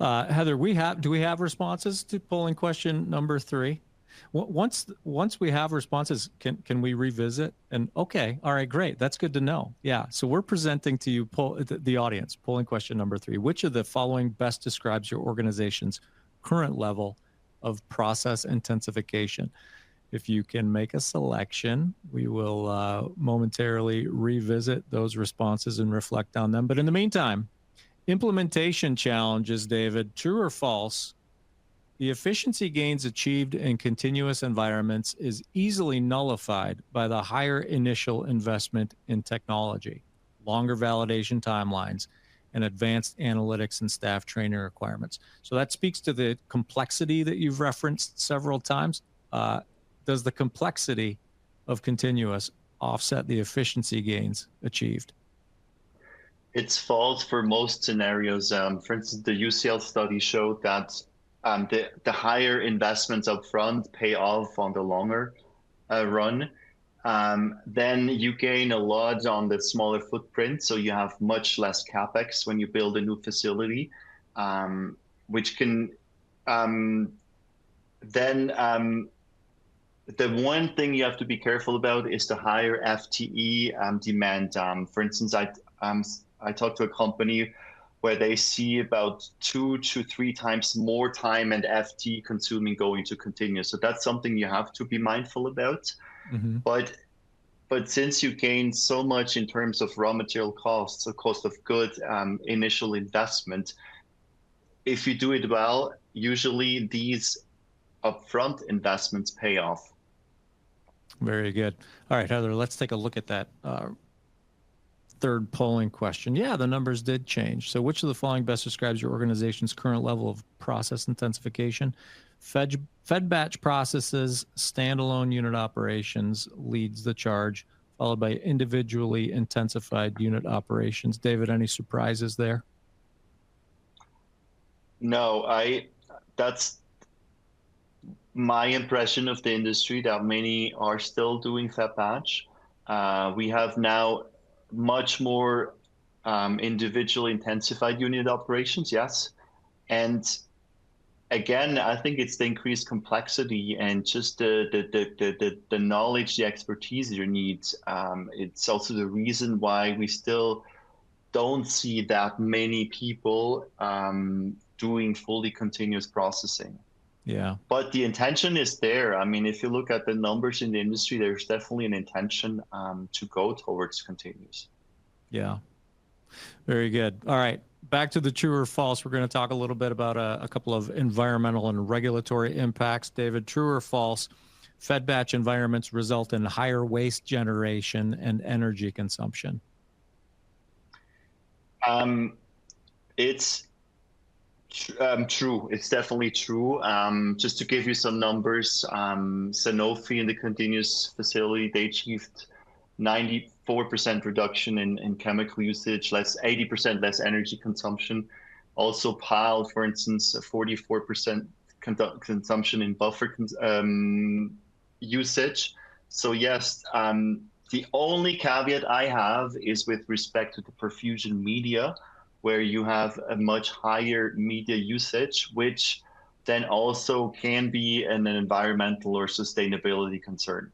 Heather, do we have responses to polling question number 3? Once we have responses, can we revisit? And okay, all right, great. That's good to know. Yeah, so we're presenting to you, the audience, polling question number 3. Which of the following best describes your organization's current level of process intensification? If you can make a selection, we will momentarily revisit those responses and reflect on them. But in the meantime, implementation challenges, David, true or false? The efficiency gains achieved in continuous environments is easily nullified by the higher initial investment in technology, longer validation timelines, and advanced analytics and staff training requirements. So that speaks to the complexity that you've referenced several times. Does the complexity of continuous offset the efficiency gains achieved? It's false for most scenarios. For instance, the UCL study showed that the higher investments up front pay off on the longer run. Then you gain a lot on the smaller footprint, so you have much less capex when you build a new facility, which can the one thing you have to be careful about is the higher FTE demand. For instance, I talked to a company where they see about 2 to 3 times more time and FTE consuming going to continuous. So that's something you have to be mindful about. Mm-hmm. But since you gain so much in terms of raw material costs, the cost of good initial investment, if you do it well, usually these upfront investments pay off. Very good. All right, Heather, let's take a look at that third polling question. Yeah, the numbers did change. So which of the following best describes your organization's current level of process intensification? Fed batch processes, standalone unit operations leads the charge, followed by individually intensified unit operations. David, any surprises there? No, that's my impression of the industry, that many are still doing fed batch. We have now much more individually intensified unit operations, yes. And again, I think it's the increased complexity and just the knowledge, the expertise you need. It's also the reason why we still don't see that many people doing fully continuous processing. Yeah. But the intention is there. I mean, if you look at the numbers in the industry, there's definitely an intention to go towards continuous. Yeah. Very good. All right. Back to the true or false. We're going to talk a little bit about a couple of environmental and regulatory impacts. David, true or false? Fed batch environments result in higher waste generation and energy consumption. It's true. It's definitely true. Just to give you some numbers, Sanofi in the continuous facility, they achieved 94% reduction in chemical usage, 80% less energy consumption. Also, PAL, for instance, 44% consumption in buffer usage. So yes, the only caveat I have is with respect to the perfusion media, where you have a much higher media usage, which then also can be an environmental or sustainability concern.